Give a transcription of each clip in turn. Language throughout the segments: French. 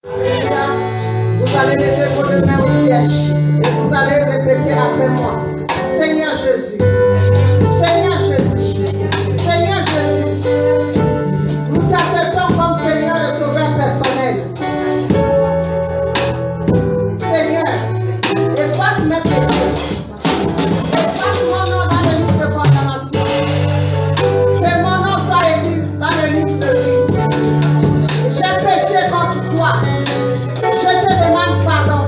Alléluia. Vous allez lever vos mains au ciel et vous allez répéter après moi. Seigneur Jésus, Seigneur Jésus, Seigneur Jésus, nous t'acceptons comme Seigneur et Sauveur personnel. Seigneur, efface mes péchés. Efface mon nom dans le livre de condamnation. Que mon nom soit écrit dans le livre de vie. J'ai péché contre toi. Je te demande pardon.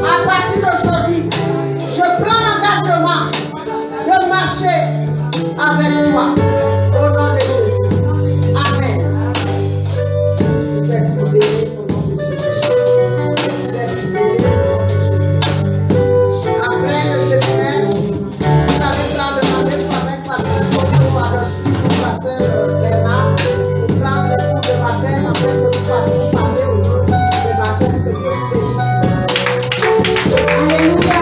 À partir d'aujourd'hui, je prends l'engagement de marcher avec toi. Au nom de Jésus. Amen. Vous êtes bénis au nom de Jésus. Vous êtes bénis au nom de Jésus. Après le séminaire, vous allez prendre rendez-vous avec Pasteur Coco, avec Pasteur Bernard, pour prendre le cours de baptême afin que nous puissions parler aux autres des baptêmes que Dieu vous bénisse. Alléluia.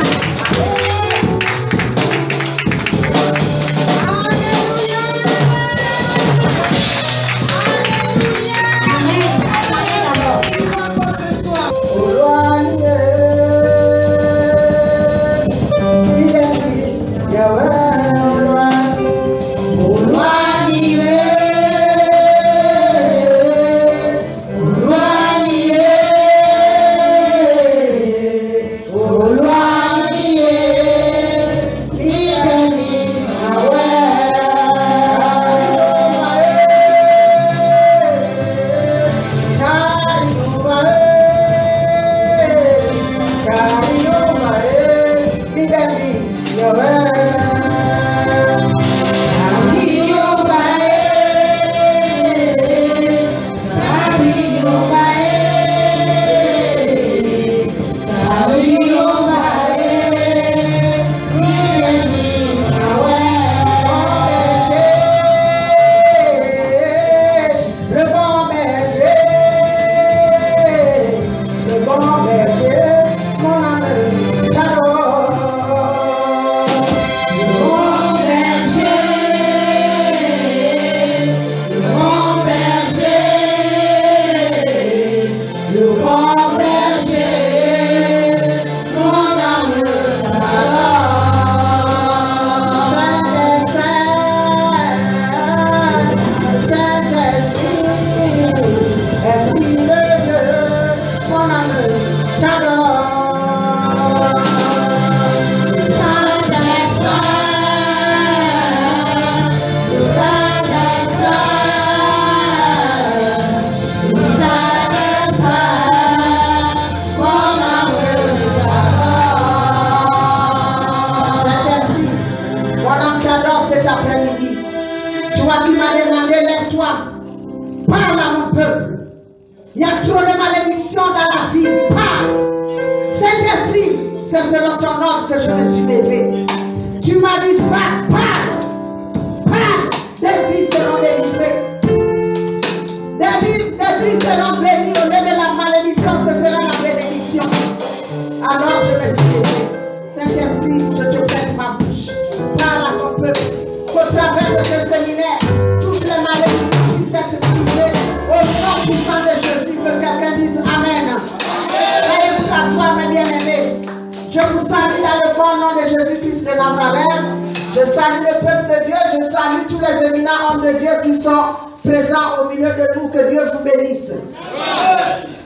Je salue le peuple de Dieu, je salue tous les éminents hommes de Dieu qui sont présents au milieu de nous, que Dieu vous bénisse.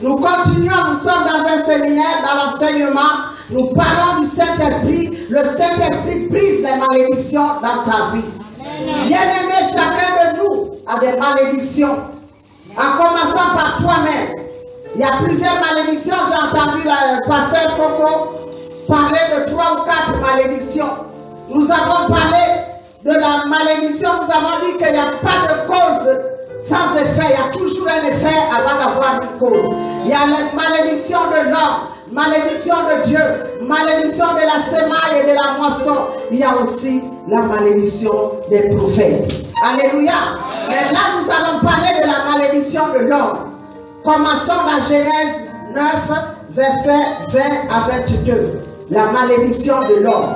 Nous continuons, nous sommes dans un séminaire, dans l'enseignement, nous parlons du Saint-Esprit, le Saint-Esprit brise les malédictions dans ta vie. Bien-aimé, chacun de nous a des malédictions, en commençant par toi-même. Il y a plusieurs malédictions, j'ai entendu le pasteur Coco parler de 3 ou 4 malédictions. Nous avons parlé de la malédiction, nous avons dit qu'il n'y a pas de cause sans effet, il y a toujours un effet avant d'avoir une cause. Il y a la malédiction de l'homme, malédiction de Dieu, malédiction de la semaille et de la moisson. Il y a aussi la malédiction des prophètes. Alléluia. Mais là, nous allons parler de la malédiction de l'homme. Commençons dans Genèse 9, versets 20 à 22. La malédiction de l'homme.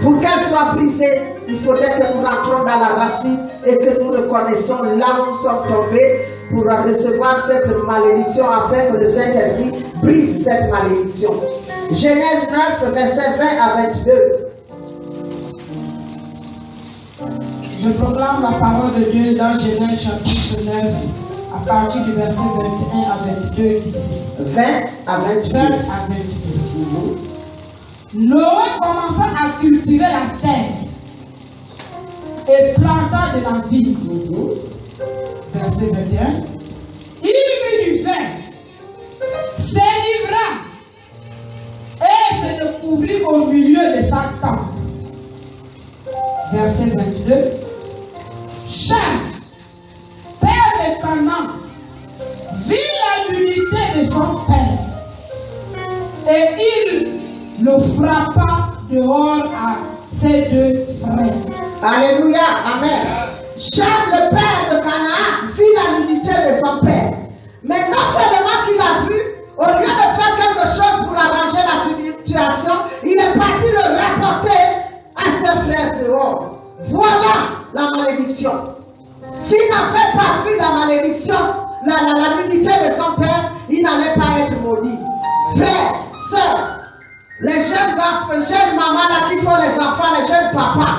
Pour qu'elle soit brisée, il faudrait que nous rentrons dans la racine et que nous reconnaissons là où nous sommes tombés pour recevoir cette malédiction afin que le Saint-Esprit brise cette malédiction. Genèse 9, versets 20 à 22. Je proclame la parole de Dieu dans Genèse chapitre 9, à partir du verset 21 à 22, ici. 20 à 22. 20 à 22. Noé commença à cultiver la terre et planta de la vigne. Verset 21. Il mit du vin, s'enivra et se découvrit au milieu de sa tente. Verset 22. Cham, père de Canaan, vit la nudité de son père et il le frappa dehors à ses deux frères. Alléluia, amen. Cham, le père de Canaan, vit la nudité de son père. Mais non seulement qu'il a vu, au lieu de faire quelque chose pour arranger la situation, il est parti le rapporter à ses frères dehors. Voilà la malédiction. S'il n'avait pas vu la malédiction, la nudité de son père, il n'allait pas être maudit. Frères, sœurs, les jeunes mamans là qui font les enfants, les jeunes papas,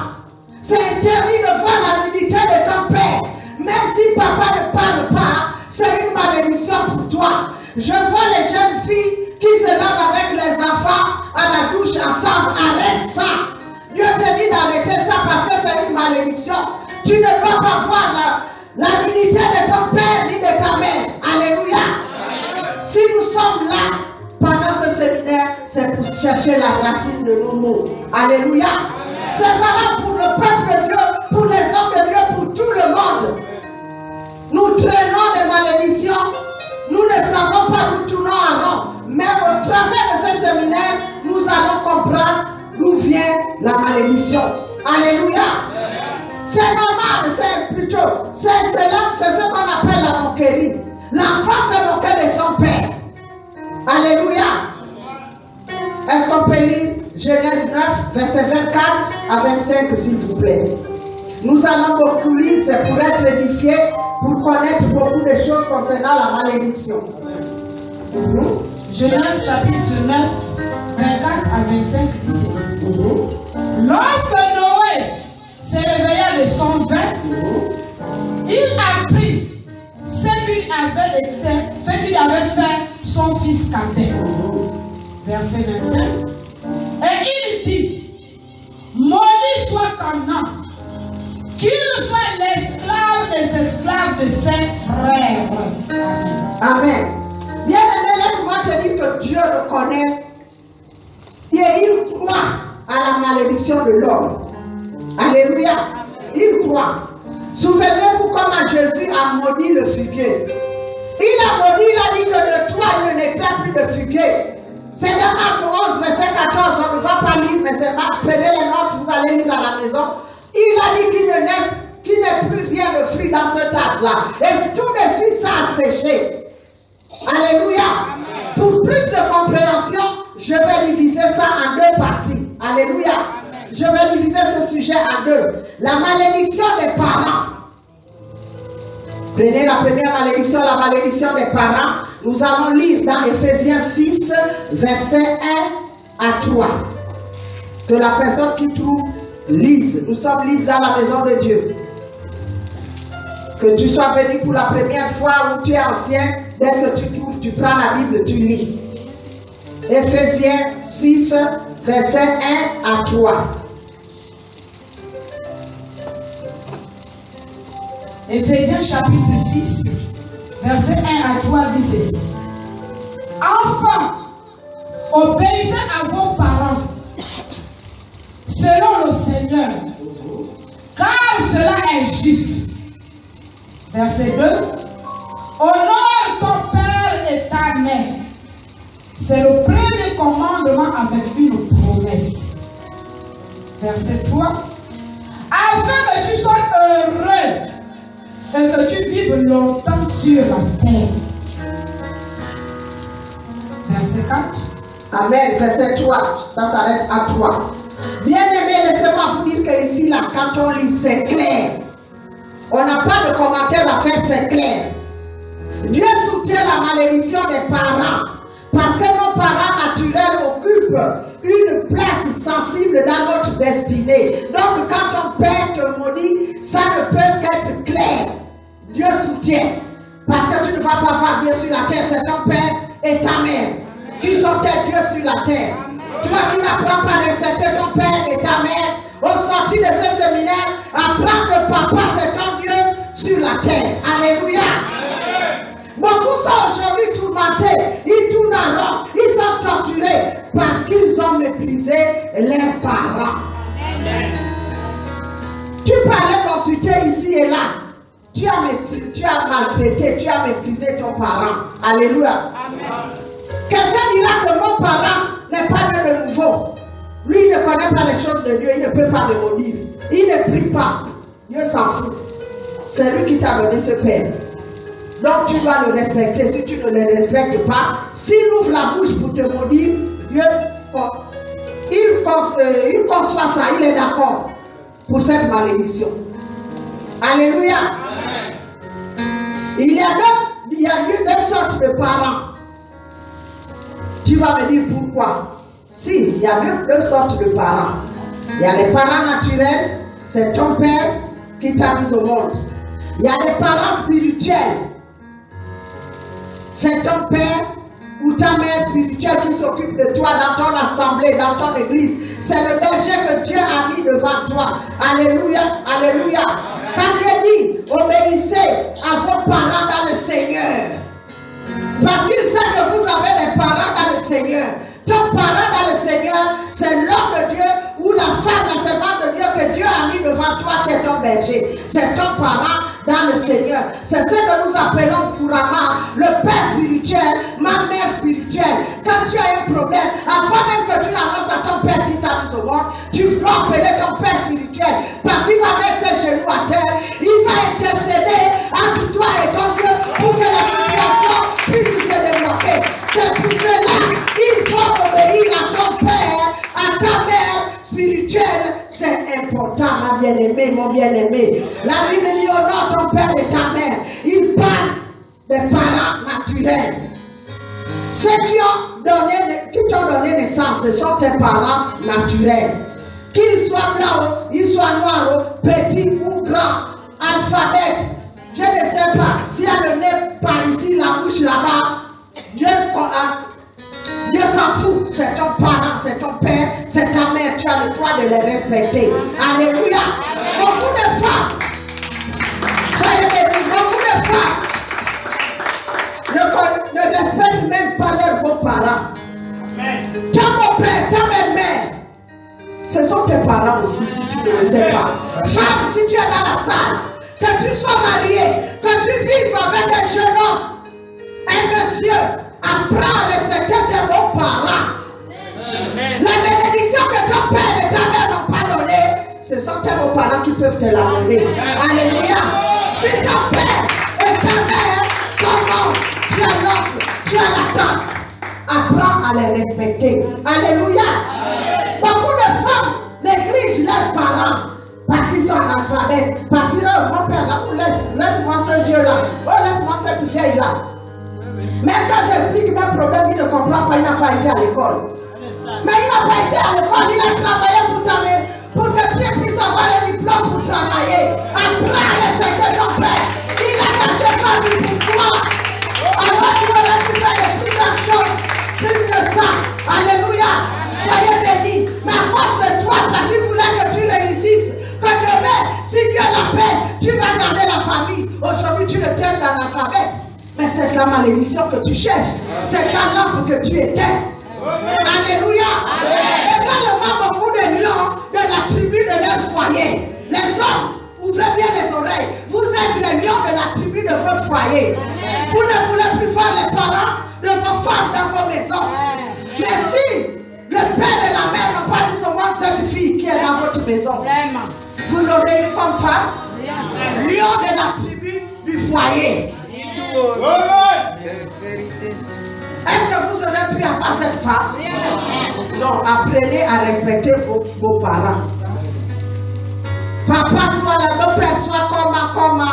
c'est interdit de voir la nudité de ton père. Même si papa ne parle pas, c'est une malédiction pour toi. Je vois les jeunes filles qui se lavent avec les enfants à la douche ensemble. Arrête ça. Dieu te dit d'arrêter ça parce que c'est une malédiction. Tu ne dois pas voir la nudité de ton père ni de ta mère. Alléluia. Si nous sommes là pendant ce séminaire, c'est pour chercher la racine de nos maux. Alléluia. C'est valable pour le peuple de Dieu, pour les hommes de Dieu, pour tout le monde. Nous traînons des malédictions. Nous ne savons pas, nous tournons en rond. Mais au travers de ce séminaire, nous allons comprendre d'où vient la malédiction. Alléluia. C'est normal, c'est plutôt, c'est ce qu'on appelle la moquerie. L'enfant se moquait de son père. Alléluia. Est-ce qu'on peut lire Genèse 9, verset 24 à 25, s'il vous plaît? Nous allons beaucoup lire, c'est pour être édifiés, pour connaître beaucoup de choses concernant la malédiction. Genèse chapitre 9, 24 à 25, dit ceci. Lorsque Noé se réveilla de son vin, il apprit ce qu'il avait fait son fils cadet. Verset 25. Et il dit, maudit soit Canaan, qu'il soit l'esclave des esclaves de ses frères. Amen. Bien-aimé, laisse-moi te dire que Dieu le connaît et il croit à la malédiction de l'homme. Alléluia. Il croit. Souvenez-vous comment Jésus a maudit le figuier. Il a maudit, il a dit que de toi il ne naîtra plus de figuier. C'est dans Marc 11, verset 14. On ne va pas lire, mais c'est Marc. Prenez les notes, vous allez lire à la maison. Il a dit qu'il n'ait plus rien de fruit dans ce arbre-là. Et tout de suite, ça a séché. Alléluia. Pour plus de compréhension, je vais diviser ça en deux parties. Alléluia. Je vais diviser ce sujet en deux. La malédiction des parents. Prenez la première malédiction, la malédiction des parents. Nous allons lire dans Ephésiens 6, verset 1 à 3. Que la personne qui trouve lise. Nous sommes libres dans la maison de Dieu. Que tu sois venu pour la première fois ou tu es ancien, dès que tu trouves, tu prends la Bible, tu lis. Ephésiens 6, verset 1 à 3. Ephésiens chapitre 6, verset 1 à 3 dit ceci. Enfants, obéissez à vos parents, selon le Seigneur, car cela est juste. Verset 2. Honore ton père et ta mère. C'est le premier commandement avec une promesse. Verset 3. Afin que tu sois heureux et que tu vives longtemps sur la terre. Verset 4. Amen. Verset 3. Ça s'arrête à 3. Bien-aimés, laissez-moi vous dire qu'ici, là, quand on lit, c'est clair. On n'a pas de commentaire à faire, c'est clair. Dieu soutient la malédiction des parents. Parce que nos parents naturels occupent une place sensible dans notre destinée. Donc quand ton père te maudit, ça ne peut qu'être clair. Dieu soutient. Parce que tu ne vas pas voir Dieu sur la terre, c'est ton père et ta mère qui sont tes dieux sur la terre. Toi qui n'apprends pas à respecter ton père et ta mère, au sortir de ce séminaire, apprends que papa c'est ton Dieu sur la terre. Alléluia. Beaucoup sont aujourd'hui tourmentés, ils tournent en rond, ils sont torturés parce qu'ils ont méprisé leurs parents. Tu parlais consulter ici et là. Tu as maltraité, tu as méprisé ton parent. Alléluia. Quelqu'un dira que mon parent n'est pas né de nouveau. Lui, il ne connaît pas les choses de Dieu, il ne peut pas le maudire. Il ne prie pas. Dieu s'en fout. C'est lui qui t'a donné ce père. Donc tu dois le respecter. Si tu ne le respectes pas, s'il ouvre la bouche pour te maudire, Dieu, il conçoit ça, il est d'accord pour cette malédiction. Alléluia. Il y a deux sortes de parents. Tu vas me dire pourquoi. Si, il y a deux sortes de parents. Il y a les parents naturels, c'est ton père qui t'a mis au monde. Il y a les parents spirituels. C'est ton père ou ta mère spirituelle qui s'occupe de toi dans ton assemblée, dans ton église. C'est le berger que Dieu a mis devant toi. Alléluia, alléluia. Quand Dieu dit, obéissez à vos parents dans le Seigneur. Parce qu'il sait que vous avez des parents dans le Seigneur. Ton parent dans le Seigneur, c'est l'homme de Dieu ou la femme, la servante de Dieu que Dieu a mis devant toi qui est ton berger. C'est ton parent dans le Seigneur. C'est ce que nous appelons couramment le père spirituel, ma mère spirituelle. Quand tu as un problème, avant même que tu l'annonces à ton père qui t'a mis au monde, tu dois appeler ton père spirituel. Parce qu'il va mettre ses genoux à terre, il va intercéder entre toi et ton Dieu pour que la situation puisse se développer. C'est pour cela qu'il faut obéir à ton père, à ta mère spirituelle. C'est important, ma bien-aimée, mon bien-aimé. La Bible dit honore ton père et ta mère. Il parle des parents naturels. Ceux qui t'ont donné naissance, ce sont tes parents naturels. Qu'ils soient blancs, ils soient noirs, petits ou grands, alphabètes. Je ne sais pas s'il y a le nez par ici, la bouche là-bas. Dieu s'en fout, c'est ton parent, c'est ton père, c'est ta mère, tu as le droit de les respecter. Alléluia. Beaucoup de femmes, soyez bénis, beaucoup de femmes ne respectent même pas leurs beaux-parents. Ton beau-père, ta belle-mère, ce sont tes parents aussi, si tu ne le sais pas. Femme, si tu es dans la salle, que tu sois marié, que tu vives avec un jeune homme, un monsieur, apprends à respecter tes beaux-parents. La bénédiction que ton père et ta mère n'ont pas donnée, ce sont tes beaux-parents qui peuvent te la donner. Alléluia. Si ton père et ta mère sont morts, tu as l'oncle, tu as la tante, apprends à les respecter. Alléluia. Beaucoup de femmes négligent leurs parents parce qu'ils sont analphabètes. Parce que mon père, là, laisse-moi ce vieux-là. Oh, laisse-moi cette vieille-là. Même quand j'explique mes problèmes, il ne comprend pas, il n'a pas été à l'école. Mais il n'a pas été à l'école, il a travaillé pour que tu puisses avoir un diplôme pour travailler. Apprends à respecter ton père. Il a gagné sa vie pour toi. Alors qu'il aurait pu faire des plus grandes choses, plus que ça. Alléluia. Soyez bénis. Mais à cause de toi, parce qu'il voulait que tu réussisses, que demain, si Dieu l'appelle, tu vas garder la famille. Aujourd'hui, tu le tiens dans l'alphabet. Mais c'est la malédiction que tu cherches. C'est ta lampe que tu éteins. Alléluia. Également beaucoup de lions de la tribu de leur foyer. Les hommes, ouvrez bien les oreilles. Vous êtes les lions de la tribu de votre foyer. Vous ne voulez plus voir les parents de vos femmes dans vos maisons. Mais si le père et la mère n'ont pas dit au monde cette fille qui est dans votre maison, vous l'aurez eu comme femme. Lion de la tribu du foyer. Est-ce que vous aurez pu avoir cette femme? Donc apprenez à respecter vos parents. Papa soit là, ton père soit comme.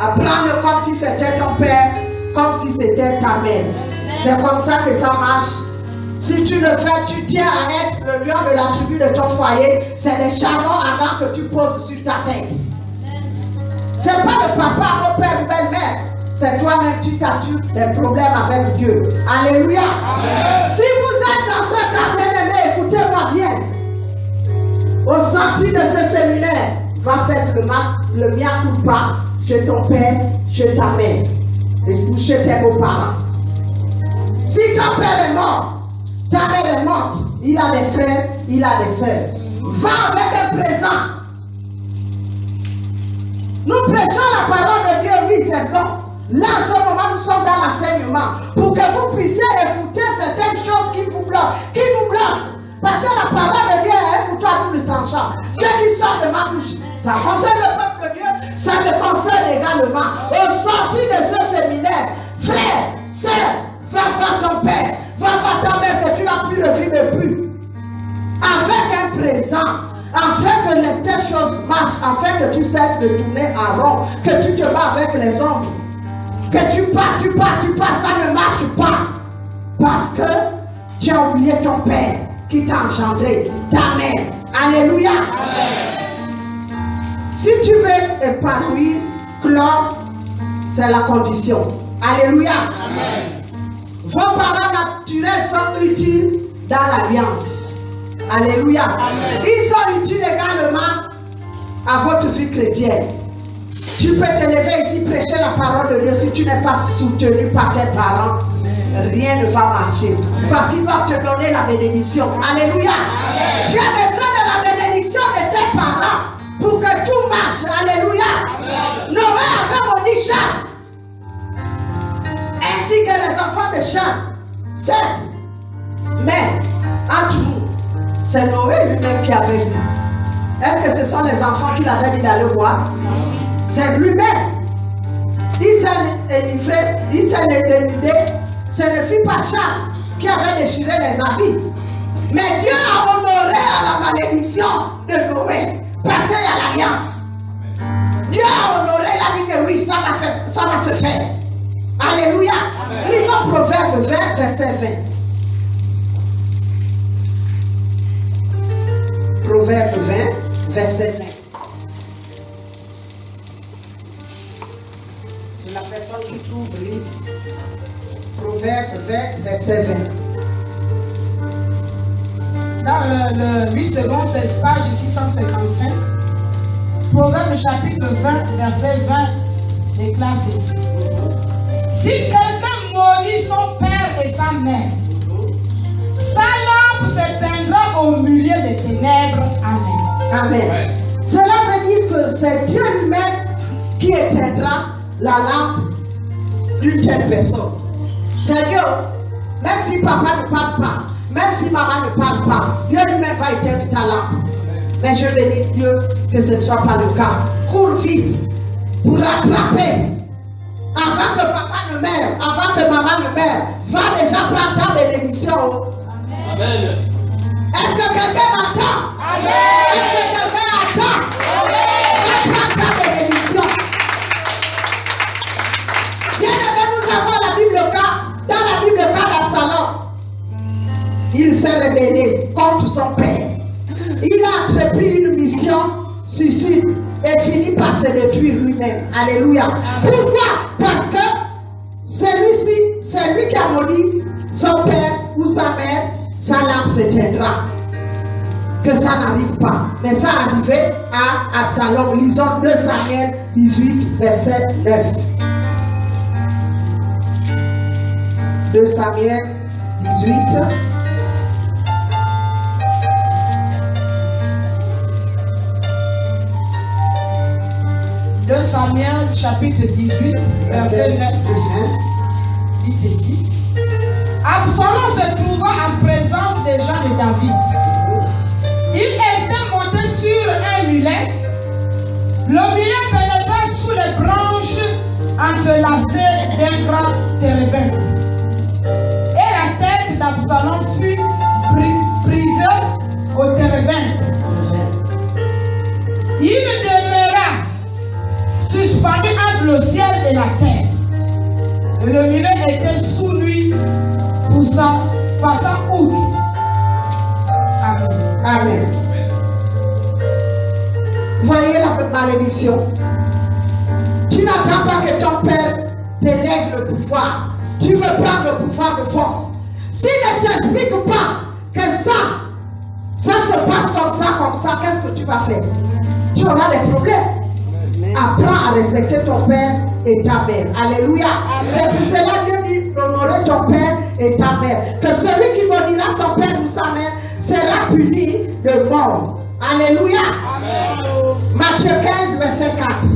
Apprends-le comme si c'était ton père. comme si c'était ta mère. C'est comme ça que ça marche. Si tu le fais, tu tiens à être le lion de la tribu de ton foyer, c'est les charbons ardents que tu poses sur ta tête. C'est pas le papa, le père ou belle-mère. C'est toi-même, tu t'attires des problèmes avec Dieu. Alléluia. Amen. Si vous êtes dans ce cas, bien-aimé, écoutez-moi bien. Au sortir de ce séminaire, va faire le mia culpa chez ton père, chez ta mère, ou chez tes beaux-parents. Si ton père est mort, ta mère est morte, il a des frères, il a des sœurs. Va avec un présent. Nous prêchons la parole de Dieu, oui, c'est bon. Là, en ce moment, nous sommes dans l'enseignement pour que vous puissiez écouter certaines choses qui vous bloquent, Parce que la parole de Dieu est un couteau à double tranchant. Ce qui sort de ma bouche, ça concerne le peuple de Dieu, ça me concerne également. Au sortir de ce séminaire, frère, sœur, va voir ton père, va voir ta mère que tu n'as plus de vie depuis. Avec un présent, afin que les telles choses marchent, afin que tu cesses de tourner en rond, que tu te bats avec les hommes. Que tu pars, ça ne marche pas. Parce que tu as oublié ton père qui t'a engendré, ta mère. Alléluia. Amen. Si tu veux épanouir, clore, c'est la condition. Alléluia. Amen. Vos parents naturels sont utiles dans l'alliance. Alléluia. Amen. Ils sont utiles également à votre vie chrétienne. Tu peux te lever ici, prêcher la parole de Dieu. Si tu n'es pas soutenu par tes parents, rien ne va marcher. Parce qu'ils doivent te donner la bénédiction. Alléluia. Amen. Tu as besoin de la bénédiction de tes parents pour que tout marche. Alléluia. Amen. Noé avait maudit Cham, ainsi que les enfants de Cham. Certes, mais entre nous, c'est Noé lui-même qui avait vu. Est-ce que ce sont les enfants qu'il avait dit d'aller voir? C'est lui-même. Il s'est livré, il s'est dénudé. Ce ne fut pas Cham qui avait déchiré les habits. Mais Dieu a honoré à la malédiction de Noé. Parce qu'il y a l'alliance. Dieu a honoré, il a dit que oui, ça va se faire. Alléluia. Lisons Proverbe 20, verset 20. Proverbe 20, verset 20. La personne qui trouve lise. Proverbe 20, verset 20. Dans le 8 secondes, c'est page 655. Proverbe chapitre 20, verset 20 déclare ceci. Si quelqu'un maudit son père et sa mère, sa lampe s'éteindra au milieu des ténèbres. Amen. Amen. Cela veut dire que c'est Dieu lui-même qui éteindra la lampe d'une telle personne. C'est Dieu. Même si papa ne parle pas, même si maman ne parle pas, Dieu lui-même va éteindre ta lampe. Mais je bénis Dieu que ce ne soit pas le cas. Cours vite pour rattraper. Avant que papa ne meure, avant que maman ne meure, va déjà prendre ta bénédiction. Amen. Est-ce que quelqu'un m'entend? Amen. Est-ce que quelqu'un entend? Amen. Va prendre ta bénédiction. Bien aimé, nous avons la Bible dans la Bible d'Absalom. Il s'est rebellé contre son père. Il a entrepris une mission suicide et finit par se détruire lui-même. Alléluia. Pourquoi? Parce que celui-ci, c'est lui qui a maudit son père ou sa mère, sa lampe s'éteindra. Que ça n'arrive pas. Mais ça arrivait à Absalom. Lisons 2 Samuel 18, verset 9. 2 Samuel 18. Samuel chapitre 18, verset 9. Dit ceci. Absalom se trouva en présence des gens de David. Il était monté sur un mulet. Le mulet pénétra sous les branches entrelacées d'un grand térébinthe. Et la tête d'Absalom fut prise au térébinthe. Il demeura suspendu entre le ciel et la terre. Et le le milieu était sous lui, passant outre. Amen. Amen. Voyez la malédiction. Tu n'attends pas que ton père te lègue le pouvoir. Tu veux prendre le pouvoir de force. S'il ne t'explique pas que ça se passe comme ça, qu'est-ce que tu vas faire? Tu auras des problèmes. Apprends à respecter ton père et ta mère. Alléluia. C'est pour cela que Dieu dit d'honorer ton père et ta mère. Que celui qui maudira son père ou sa mère sera puni de mort. Alléluia. Amen. Matthieu 15, verset 4.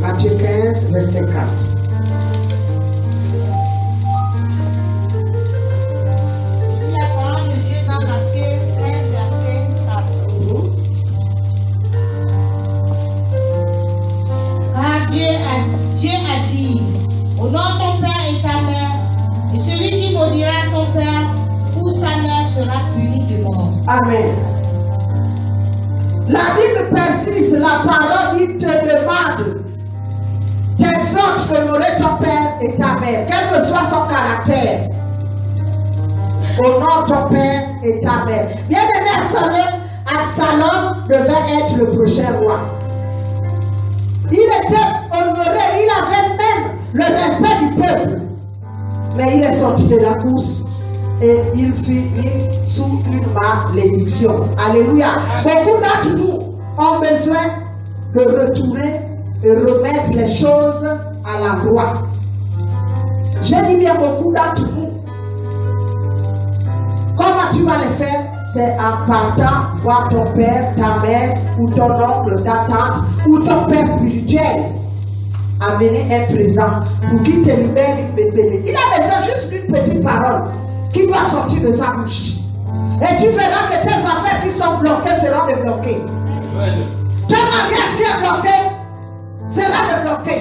Matthieu 15, verset 4. La parole de Dieu dans Matthieu 15, verset 4. Car Dieu a dit, honore ton père et ta mère, et celui qui maudira son père ou sa mère sera puni de mort. Amen. La Bible précise, la parole, il te demande, t'exhorte d'honorer ton père et ta mère, quel que soit son caractère. Honore ton père et ta mère. Bien-aimé Absalom devait être le prochain roi. Il était honoré, il avait même le respect du peuple. Mais il est sorti de la course et il fut mis sous une malédiction. Alléluia. Beaucoup d'entre nous ont besoin de retourner et remettre les choses à l'endroit. J'ai dit bien beaucoup d'entre nous. Comment tu vas le faire? C'est en partant voir ton père, ta mère, ou ton oncle, ta tante, ou ton père spirituel. Amener un présent pour qu'il te libère une bébé. Il a besoin juste d'une petite parole qui doit sortir de sa bouche. Et tu verras que tes affaires qui sont bloquées seront débloquées. Ton mariage qui est bloqué sera débloqué.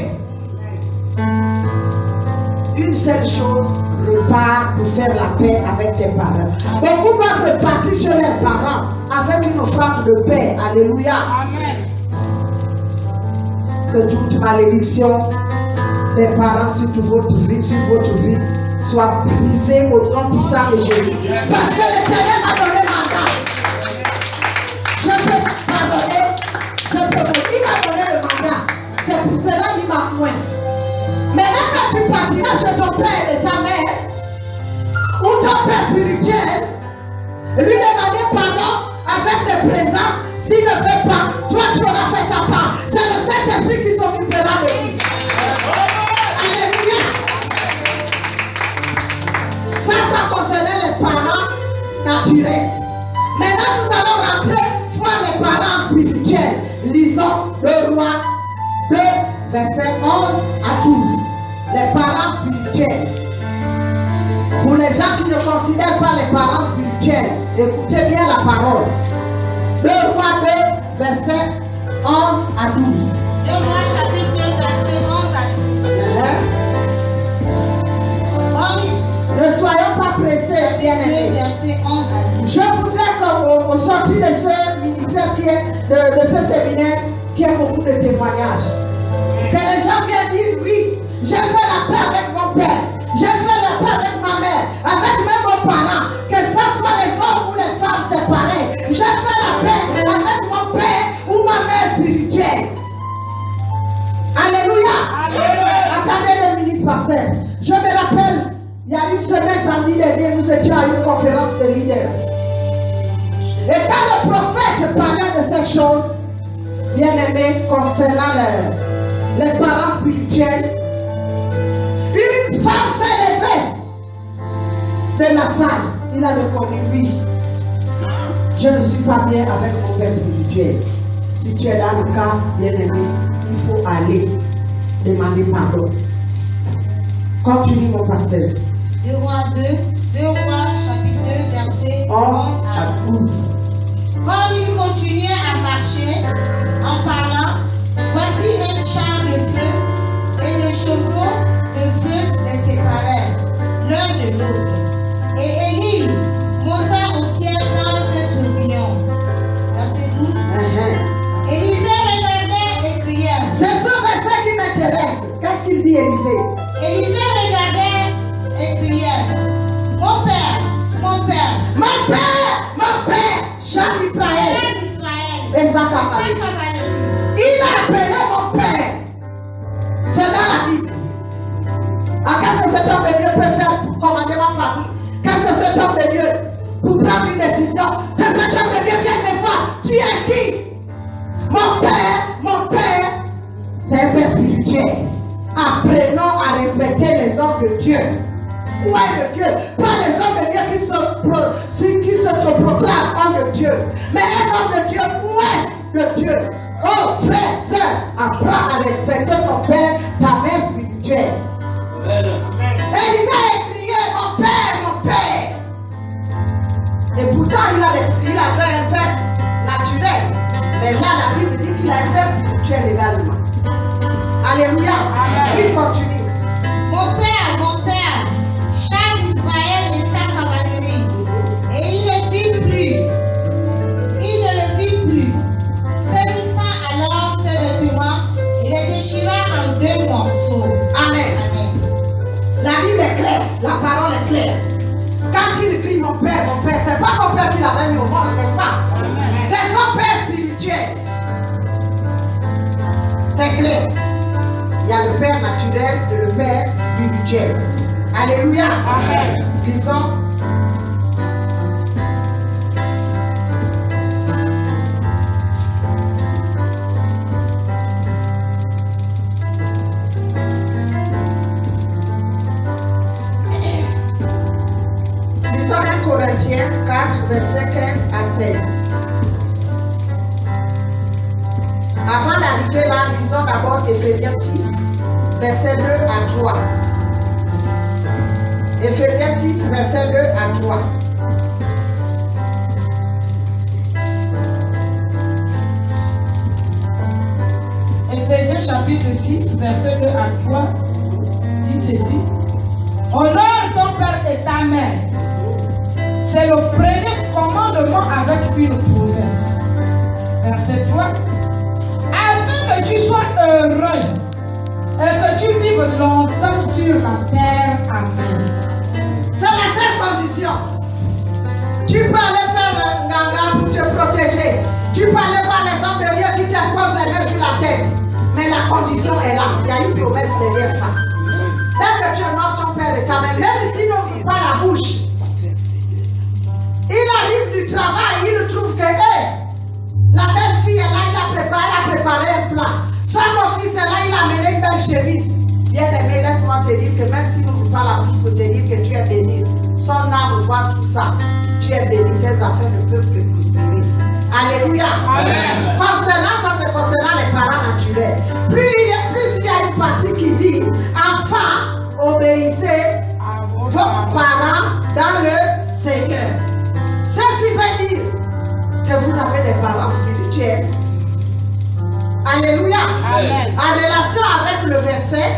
Une seule chose, repars pour faire la paix avec tes parents. Beaucoup doivent repartir chez leurs parents avec une offrande de paix. Alléluia. Amen. Que toute malédiction des parents sur votre vie, soit brisée au nom puissant de Jésus. Parce que l'Éternel m'a donné mandat. Je peux pardonner, il m'a donné le mandat. C'est pour cela qu'il m'a pointe. Maintenant, quand tu partiras chez ton père et ta mère, ou ton père spirituel, lui demander pardon avec des présents. S'il ne fait pas, toi tu auras fait ta part. C'est le Saint-Esprit qui s'occupera de lui. Alléluia. Ça concernait les parents naturels. Maintenant, nous allons rentrer voir les parents spirituels. Lisons le Roi 2, verset 11 à 12. Les parents spirituels. Pour les gens qui ne considèrent pas les parents spirituels, écoutez bien la parole. 2 Rois 2, verset 11 à 12. 2 Rois chapitre 2, verset 11 à 12. Ne soyons pas pressés, bien-aimés. Verset 11 à 12. Je voudrais qu'au sortir de ce ministère, de ce séminaire, qu'il y ait beaucoup de témoignages. Que les gens viennent dire, oui, j'ai fait la paix avec mon père. J'ai fait la paix avec ma mère, avec même mes parents, que ce soit les hommes ou les femmes séparés. J'ai fait la paix avec mon père ou ma mère spirituelle. Alléluia. Attendez 2 minutes, pasteur. Je me rappelle, il y a une semaine, samedi dernier, nous étions à une conférence de leaders. Et quand le prophète parlait de ces choses, bien aimé, concernant les parents spirituels, une femme s'est levée de la salle. Il a répondu, oui, je ne suis pas bien avec mon père spirituel. Si tu es dans le cas, bien aimé, il faut aller demander pardon. Continue mon pasteur. 2 Rois 2 chapitre 2, verset 11 à 12. Comme il continuait à marcher en parlant, voici un char de feu et les chevaux de feu les séparèrent l'un de l'autre. Et Élie monta au ciel dans un tourbillon Élisée regardait et criait. C'est ce verset qui m'intéresse. Qu'est-ce qu'il dit, Élisée? Élisée regardait et criait. Mon père, mon père. Mon père, chef d'Israël. Père d'Israël. Et sa Sa cavalerie. cavalerie. Il a appelé mon père. C'est dans la Bible. Ah, qu'est-ce que cet homme de Dieu peut faire pour commander ma famille? Qu'est-ce que cet homme de Dieu pour prendre une décision? Que cet homme de Dieu vienne me voir. Tu es qui? Mon père, c'est un père spirituel. Apprenons à respecter les hommes de Dieu. Où est le Dieu? Pas les hommes de Dieu qui se proclament homme de Dieu. Mais un homme de Dieu, où est le Dieu? Oh, frère, sœur, apprends à respecter ton père, ta mère spirituelle. Élisée a crié, mon père. Et pourtant, il avait un père naturel. Mais là, la Bible dit qu'il a un père spirituel également. Alléluia. Il continue. Mon père, char d'Israël et sa cavalerie. Et il ne le vit plus. Saisissant alors ses vêtements, il les déchira en 2 morceaux. Amen. La Bible est claire, la parole est claire. Quand il crie mon père, c'est pas son père qui l'avait mis au monde, n'est-ce pas? C'est son père spirituel. C'est clair. Il y a le père naturel et le père spirituel. Alléluia. Amen. Lisons. Lisons 1 Corinthiens 4, versets 15 à 16. Avant d'arriver là, lisons d'abord Ephésiens 6, versets 2 à 3. Ephésiens 6, versets 2 à 3. Ephésiens chapitre 6, verset 2 à 3, dit ceci. Honore ton père et ta mère. C'est le premier commandement avec une promesse. Verset 3. Afin que tu sois heureux et que tu vives longtemps sur la terre. Amen. C'est la seule condition. Tu peux aller faire un ganga pour te protéger. Tu peux aller voir les hommes de Dieu qui t'imposent les mains sur la tête. Mais la condition est là. Il y a une promesse derrière ça. Dès que tu honores ton père et ta mère, même s'il n'ouvre pas la bouche, il arrive du travail, il trouve que la belle fille est là, elle a préparé un plat. Son fils est là, il a amené une belle chemise. Bien aimé, laisse-moi te dire que même s'il n'ouvre pas la bouche pour te dire que tu es béni, son âme voit tout ça. Tu es béni, tes affaires ne peuvent que prospérer. Alléluia. Amen. Concernant ça, c'est concernant les parents naturels. Plus il y a une partie qui dit, enfants, obéissez vos parents dans le Seigneur. Ceci veut dire que vous avez des parents spirituels. Alléluia. Amen. En relation avec le verset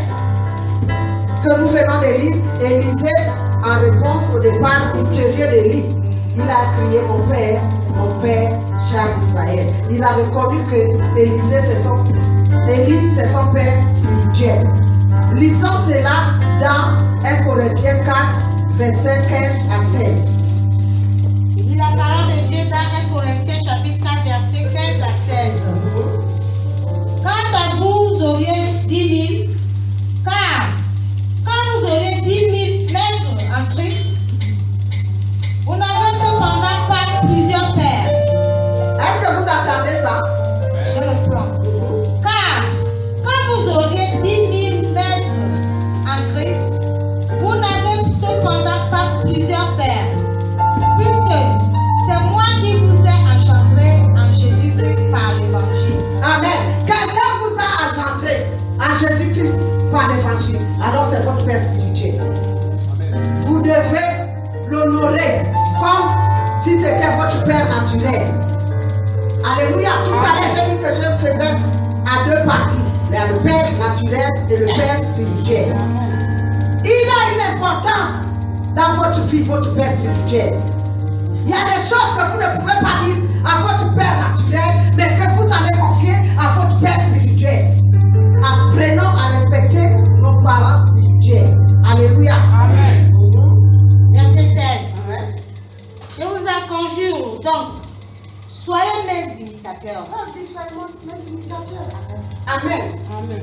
que nous venons de lire, Élisée, en réponse au départ mystérieux d'Élie, il a crié mon père, char d'Israël. Il a reconnu que Élie, c'est son père spirituel. Lisons cela dans 1 Corinthiens 4, versets 15 à 16. Il dit la parole de Dieu dans 1 Corinthiens chapitre 4, versets 15 à 16. Quant à vous auriez 10 000, car quand vous aurez 10 000 maîtres en Christ, vous n'avez cependant pas plusieurs pères. Est-ce que vous attendez ça? Je reprends. Car quand vous auriez 10 000 maîtres en Christ, vous n'avez cependant pas plusieurs pères, puisque c'est moi qui vous ai engendré en Jésus-Christ par l'évangile. Amen. Quelqu'un vous a engendré en Jésus-Christ par l'évangile. Alors c'est votre père spirituel. Vous devez l'honorer comme si c'était votre père naturel. Alléluia. Tout à l'heure, j'ai dit que je faisais à 2 parties. Il y a le père naturel et le père spirituel. Il a une importance dans votre vie, votre père spirituel. Il y a des choses que vous ne pouvez pas dire à votre Père naturel, mais que vous allez confier à votre Père spirituel. Apprenons à respecter nos parents spirituels. Alléluia. Amen. Verset 16. Je vous en conjure, donc, soyez mes imitateurs. Amen. Amen.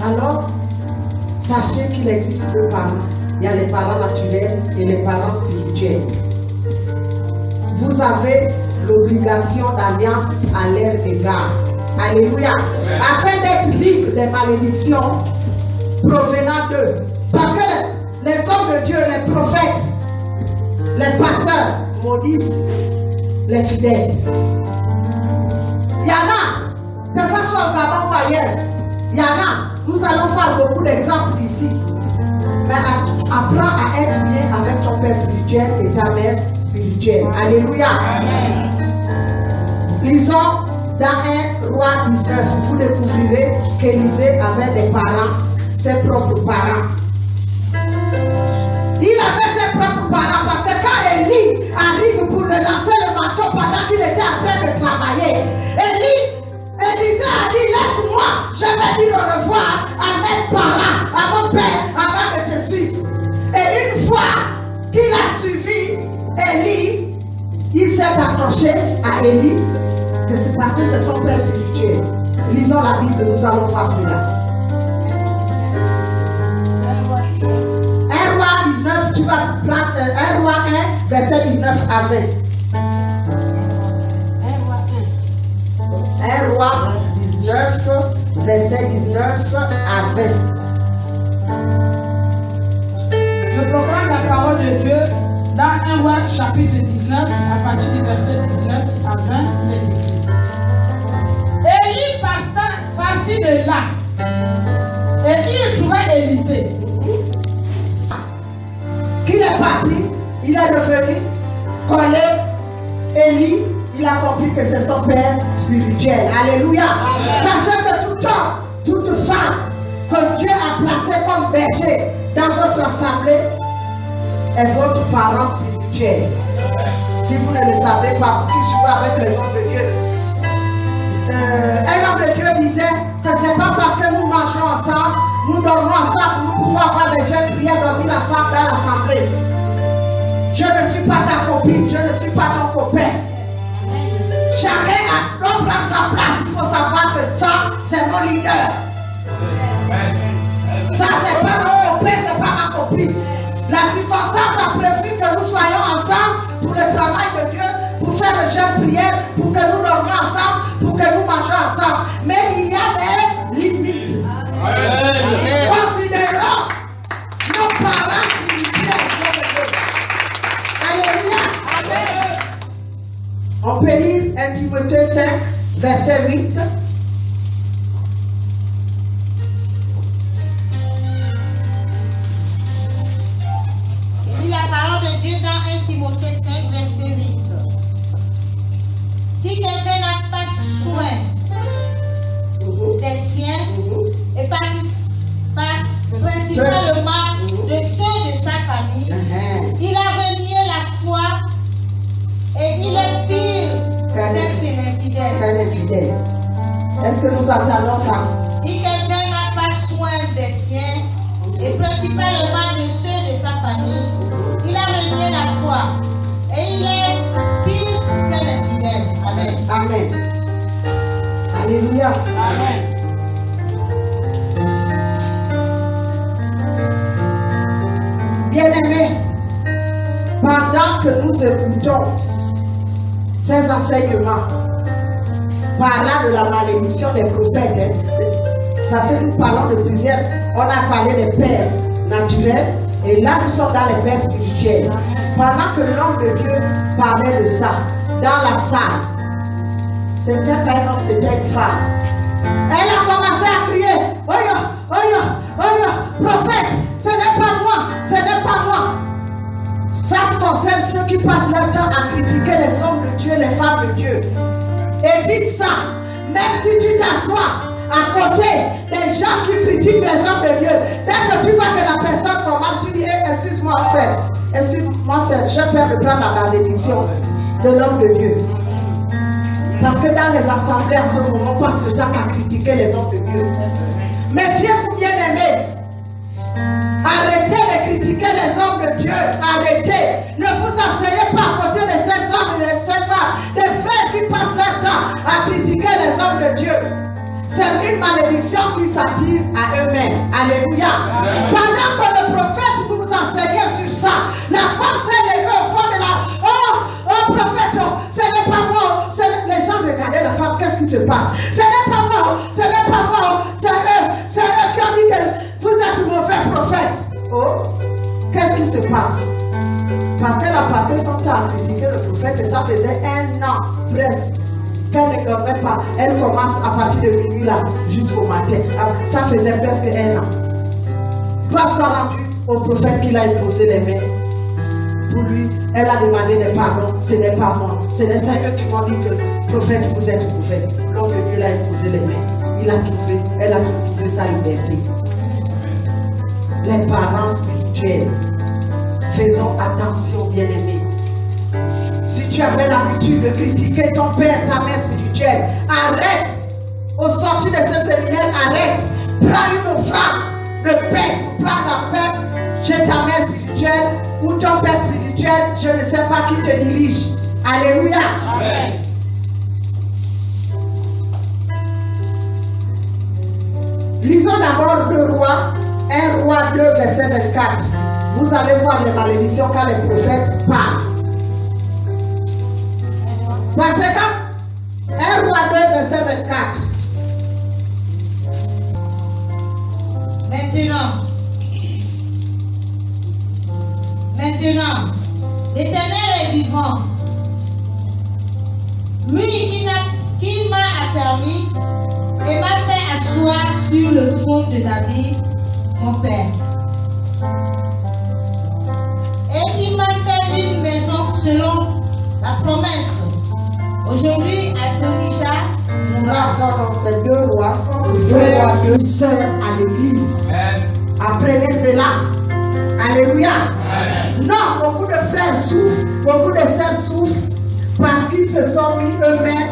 Alors, sachez qu'il existe deux parents. Il y a les parents naturels et les parents spirituels. Vous avez l'obligation d'alliance à leur égard. Alléluia. Afin d'être libre des malédictions provenant d'eux. Parce que les hommes de Dieu, les prophètes, les pasteurs maudissent les fidèles. Il y en a, que ce soit au Gabon ou ailleurs, il y en a. Nous allons faire beaucoup d'exemples ici. Mais apprends à être bien avec ton père spirituel et ta mère spirituelle. Alléluia. Amen. Lisons dans 1 Roi 19. Vous découvrirez qu'Élisée avait des parents, ses propres parents. Il avait ses propres parents parce que quand Élie arrive pour le lancer le manteau pendant qu'il était en train de travailler, Élisée a dit, laisse-moi, je vais dire au revoir à mes parents, à mon père, avant de te suivre. Et une fois qu'il a suivi Élie, il s'est accroché à Élie, parce que c'est son père spirituel. Lisons la Bible, nous allons voir cela. 1 Roi 19, tu vas prendre 1 Roi 1, verset 19 à 20. 1 Roi 19, verset 19 à 20. Je proclame la parole de Dieu dans 1 Roi chapitre 19, à partir du verset 19 à 20, il est écrit. Élie partit de là, et il trouvait Élisée. Qu'il est parti, il est revenu, collé, Élie, il a compris que c'est son père spirituel. Alléluia. Sachez que tout homme, toute femme que Dieu a placé comme berger dans votre assemblée est votre parent spirituel. Si vous ne le savez pas, vous qui jouez avec les hommes de Dieu. Un homme de Dieu disait que c'est pas parce que nous mangeons ensemble, nous dormons ensemble, nous pouvons avoir des jeunes prières, dormir ensemble dans l'assemblée. Je ne suis pas ta copine, je ne suis pas ton copain. Chacun doit prendre sa place. Il faut savoir que toi, c'est mon leader. Ça, c'est pas mon copain, c'est pas ma copine. La circonstance a prévu que nous soyons ensemble pour le travail de Dieu, pour faire le jeûne prière, pour que nous dormions ensemble, pour que nous mangeons ensemble. Mais il y a des limites. Considérons nos parents spirituels. Alléluia. On peut lire 1 Timothée 5, verset 8. Il lit la parole de Dieu dans 1 Timothée 5, verset 8. Si quelqu'un n'a pas soin des siens et principalement de ceux de sa famille, il a renié la foi et il est pire qu'un infidèle. Est-ce que nous entendons ça? Si quelqu'un n'a pas soin des siens et principalement de ceux de sa famille, il a renié la foi et il est pire qu'un infidèle. Amen. Amen. Alléluia. Amen. Bien-aimés, pendant que nous écoutons ces enseignements, parlant de la malédiction des prophètes, parce que nous parlons de plusieurs, on a parlé des pères naturels, et là nous sommes dans les pères spirituels. Pendant que l'homme de Dieu parlait de ça, dans la salle, c'était un homme, c'était une femme. Elle a commencé à crier, oyo, oyo, oyo, prophète, ce n'est pas moi, ce n'est pas moi. Ça se concerne ceux qui passent leur temps à critiquer les hommes de Dieu, les femmes de Dieu. Évite ça. Même si tu t'assois à côté des gens qui critiquent les hommes de Dieu, dès que tu vois que la personne commence, tu dis, excuse-moi, frère, excuse-moi, j'ai peur de prendre la malédiction de l'homme de Dieu. Parce que dans les assemblées, à ce moment, on passe le temps à critiquer les hommes de Dieu. Méfiez-vous, bien-aimés. Arrêtez de critiquer les hommes de Dieu. Arrêtez. Ne vous asseyez pas à côté de ces hommes et de ces femmes, des frères qui passent leur temps à critiquer les hommes de Dieu. C'est une malédiction qui s'attire à eux-mêmes. Alléluia. Pendant que le prophète vous enseignait sur ça, la femme s'est levée au fond de la... Oh prophète, ce n'est pas moi. Les gens regardaient la femme, qu'est-ce qui se passe? Ce n'est pas moi, ce n'est pas moi. C'est eux qui ont dit que vous êtes mauvais prophète. Oh, qu'est-ce qui se passe? Parce qu'elle a passé son temps à critiquer le prophète et ça faisait 1 an presque qu'elle ne dormait pas. Elle commence à partir de minuit là jusqu'au matin. Ça faisait presque 1 an. Gloire soit rendue au prophète qui l'a imposé les mains. Pour lui, elle a demandé des pardons. Ce n'est pas moi. C'est les Seigneurs qui m'ont dit que prophète, vous êtes mauvais. L'homme de Dieu l'a imposé les mains. Elle a trouvé sa liberté. Les parents spirituels, faisons attention, bien-aimés. Si tu avais l'habitude de critiquer ton père, ta mère spirituelle, arrête. Au sortir de ce séminaire, arrête. Prends une offrande de paix. Prends la paix chez ta mère spirituelle ou ton père spirituel. Je ne sais pas qui te dirige. Alléluia. Amen. Lisons d'abord 2 Rois, 1 Roi 2, verset 24. Vous allez voir les malédictions quand les prophètes parlent. Parce que 1 Roi 2, verset 24. Maintenant, l'Éternel est vivant. Lui qui m'a affermi et m'a fait asseoir sur le trône de David, mon père. Et qui m'a fait une maison selon la promesse. Aujourd'hui, Adonijah mourra. Non, c'est 2 Rois. Frères et sœurs à l'église. Apprenez cela. Alléluia. Non, beaucoup de frères souffrent, beaucoup de sœurs souffrent parce qu'ils se sont mis eux-mêmes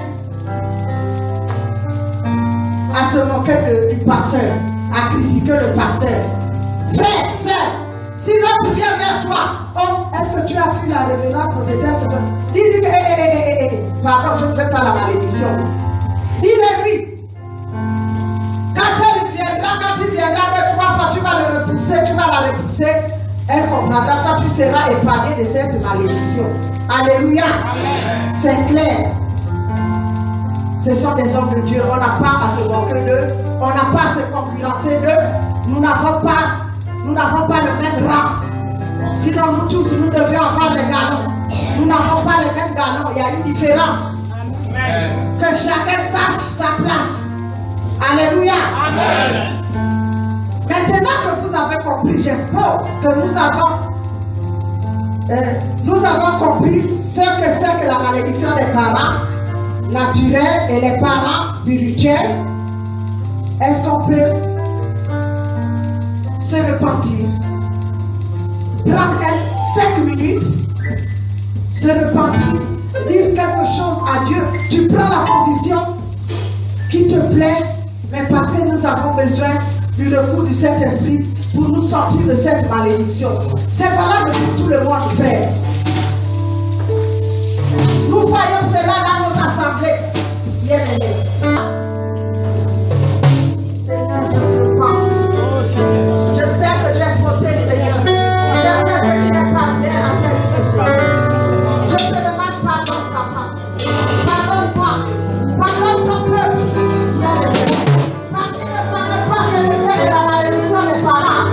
à se moquer du pasteur, à critiquer le pasteur. Frère, sœur, si l'autre vient vers toi, oh, est-ce que tu as vu la révérende prophétesse? Dis-lui que, pardon, je ne fais pas la malédiction. Dis-le-lui. Quand il viendra de 3 fois, tu vas le repousser, tu vas la repousser. Elle comprendra quand tu seras épargné de cette malédiction. Alléluia. C'est clair. Ce sont des hommes de Dieu. On n'a pas à se moquer d'eux. On n'a pas à se concurrencer d'eux. Nous n'avons pas le même rang. Sinon, nous tous, nous devions avoir des galons. Nous n'avons pas les mêmes galons. Il y a une différence. Amen. Que chacun sache sa place. Alléluia. Amen. Maintenant que vous avez compris, j'espère que nous avons compris ce que c'est que la malédiction des parents naturels et les parents spirituels. Est-ce qu'on peut se repentir? Prendre 5 minutes, se repentir, dire quelque chose à Dieu. Tu prends la position qui te plaît, mais parce que nous avons besoin du recours du Saint-Esprit pour nous sortir de cette malédiction. C'est valable pour tout le monde, frère. Nous voyons cela dans nos assemblées. Bien aimés. Seigneur, je me repens. Je sais que j'ai fauté, Seigneur. Je sais ce qui n'est pas bien à quelque chose. Je te demande pardon, papa. Pardonne-moi. Pardonne ton peuple. Parce qu'il ne savait pas ce que c'est que la malédiction des parents.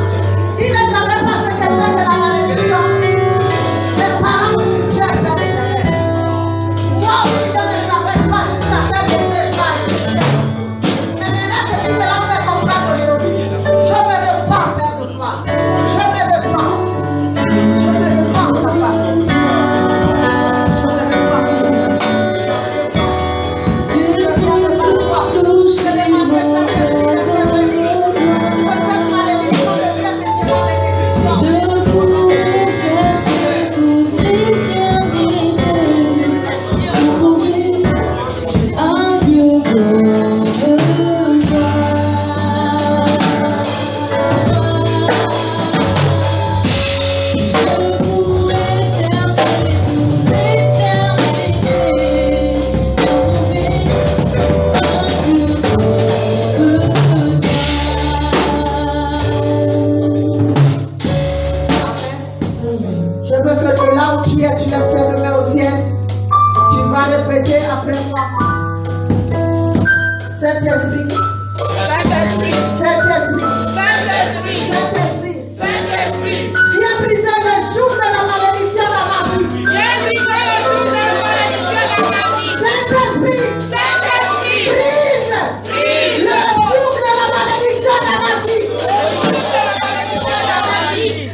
Il ne savait pas ce que c'est que la malédiction des parents spirituels de l'Éternel. Moi aussi, je ne savais pas jusqu'à ce que Dieu Saint-Esprit. Saint-Esprit. Saint-Esprit. Saint-Esprit. Saint-Esprit. Saint-Esprit. Viens briser le jour de la malédiction dans ma vie. Viens briser le jour de la malédiction dans ma vie. Saint-Esprit. Saint-Esprit. Brise. Brise. Le jour de la malédiction dans ma vie.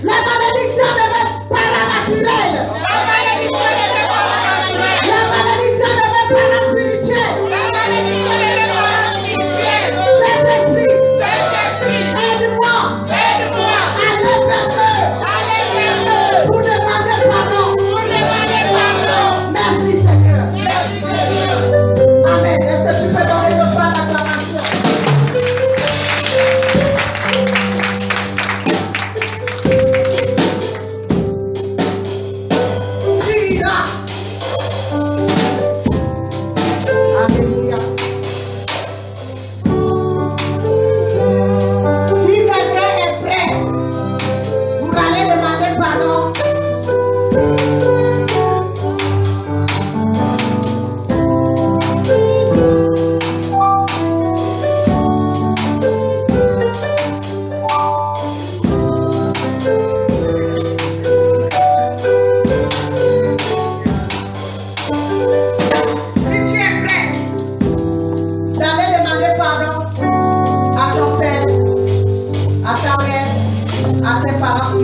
La malédiction de mes paranaturels. La malédiction de mes paranaturels. La malédiction de mes paraspirituels. La malédiction de mes paraspirituels. Saint-Esprit. Saint-Esprit. Aide-moi. Aide-moi. Allez vers eux. Allez vers eux. Pour demander pardon. Pour demander pardon. Merci Seigneur. Merci Seigneur. Amen. Est-ce que tu peux donner le choix d'acclamation? Priera. Alléluia. Si quelqu'un est prêt pour aller demander pardon, si tu es prêt d'aller demander pardon à ton père, à ta mère, à tes parents,